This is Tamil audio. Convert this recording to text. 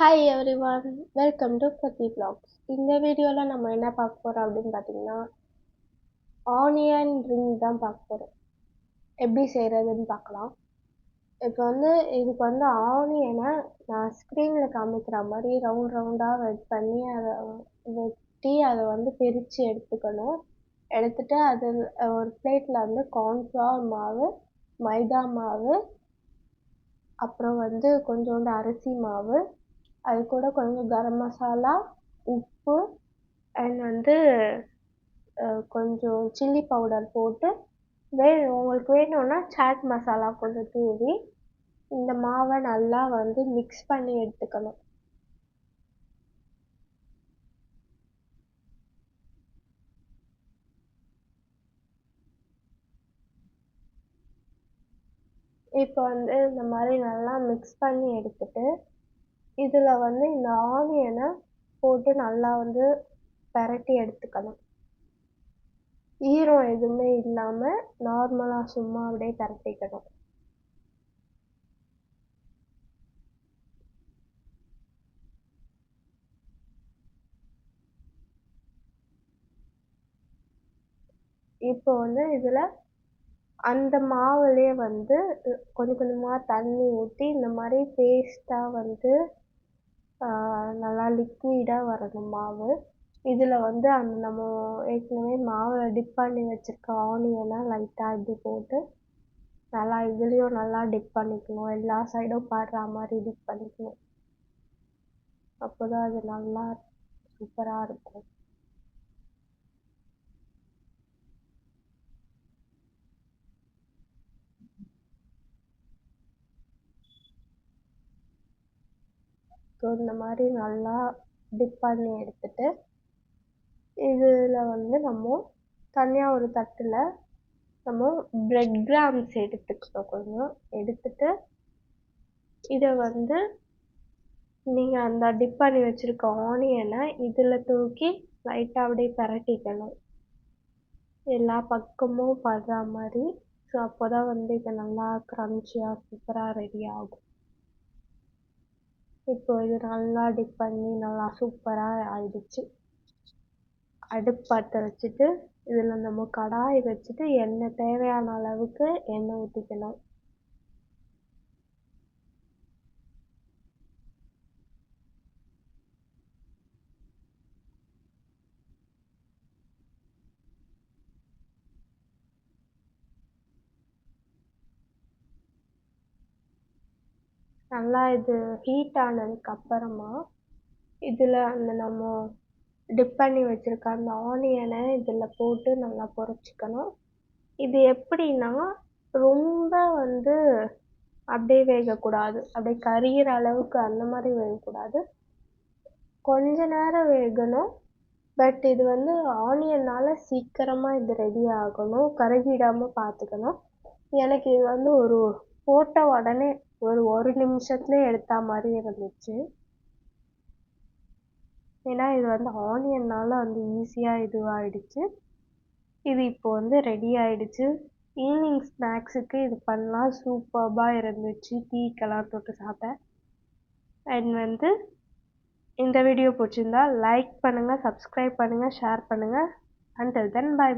ஹாய் எவ்ரிவன், வெல்கம் டு பிரதி vlogs. இந்த வீடியோவில் நம்ம என்ன பார்க்க போகிறோம் அப்படின்னு பார்த்தீங்கன்னா, ஆனியன் ரிங் தான் பார்க்க போகிறோம். எப்படி செய்கிறதுன்னு பார்க்கலாம். இப்போ இதுக்கு ஆனியனை நான் ஸ்க்ரீனில் காமிக்கிற மாதிரி ரவுண்டாக வெட்டி அதை பிரித்து எடுத்துக்கணும். எடுத்துட்டு அதில் ஒரு பிளேட்டில் கார்ன்ஃப்ளவர் மாவு, மைதா மாவு, அப்புறம் கொஞ்சோண்டு அரிசி மாவு, அது கூட கொஞ்சம் கரம் மசாலா, உப்பு அண்ட் கொஞ்சம் சில்லி பவுடர் போட்டு உங்களுக்கு வேணும்னா சாட் மசாலா கொஞ்சம் தூவி இந்த மாவை நல்லா மிக்ஸ் பண்ணி எடுத்துக்கணும். இப்போ இந்த மாதிரி நல்லா மிக்ஸ் பண்ணி எடுத்துட்டு இதில் இந்த ஆனியனை போட்டு நல்லா பெரட்டி எடுத்துக்கணும். ஈரம் எதுவுமே இல்லாமல் நார்மலாக சும்மா அப்படியே பெரட்டிக்கணும். இப்போ இதில் அந்த மாவுலேயே கொஞ்சம் கொஞ்சமாக தண்ணி ஊற்றி இந்த மாதிரி பேஸ்ட்டாக நல்லா லிக்விடாக வரணும் மாவு. இதில் அந்த நம்ம ஏற்கனவே மாவில் டிப் பண்ணி வச்சுருக்க ஆனியனை லைட்டாக இப்படி போட்டு நல்லா இதுலேயும் நல்லா டிப் பண்ணிக்கணும். எல்லா சைடும் படுற மாதிரி டிப் பண்ணிக்கணும். அப்போ தான் அது நல்லா சூப்பராக இருக்கும். ஸோ இந்த மாதிரி நல்லா டிப் பண்ணி எடுத்துட்டு இதில் நம்ம தனியாக ஒரு தட்டில் நம்ம பிரெட் கிராம்ஸ் எடுத்துக்கணும். கொஞ்சம் எடுத்துட்டு இதை நீங்கள் அந்த டிப் பண்ணி வச்சுருக்க ஆனியனை இதில் தூக்கி லைட்டாக அப்படியே பெரட்டிக்கணும், எல்லா பக்கமும் படுற மாதிரி. ஸோ அப்போ தான் இது நல்லா க்ரன்ச்சியாக சூப்பராக ரெடி ஆகும். இப்போ இது நல்லா டிப் பண்ணி நல்லா சூப்பராக ஆயிடுச்சு. அடுப்பு பற்ற வச்சுட்டு இதில் நம்ம கடாய் வச்சுட்டு எண்ணெய் தேவையான அளவுக்கு எண்ணெய் ஊற்றிக்கணும். நல்லா இது ஹீட் ஆனதுக்கு அப்புறமா இதில் நம்ம டிப் பண்ணி வச்சுருக்க அந்த ஆனியனை இதில் போட்டு நல்லா பொரிச்சிக்கணும். இது எப்படின்னா ரொம்ப அப்படியே வேகக்கூடாது, அப்படியே கரிகிற அளவுக்கு அந்த மாதிரி வேகக்கூடாது, கொஞ்ச நேரம் வேகணும். பட் இது ஆனியனால் சீக்கிரமாக இது ரெடி ஆகணும், கருகிடாமல் பார்த்துக்கணும். எனக்கு இது ஒரு போட்ட உடனே ஒரு நிமிஷத்துலேயே எடுத்த மாதிரி இருந்துச்சு. ஏன்னா இது ஆனியனால் ஈஸியாக இதுவாகிடுச்சு. இது இப்போ ரெடி ஆகிடுச்சு. ஈவினிங் ஸ்நாக்ஸுக்கு இது பண்ணலாம், சூப்பராக இருந்துச்சு. டீக்கெல்லாம் தொட்டு சாப்பிட்டேன். அண்ட் இந்த வீடியோ பிடிச்சிருந்தா லைக் பண்ணுங்கள், சப்ஸ்கிரைப் பண்ணுங்கள், ஷேர் பண்ணுங்கள். Until then by.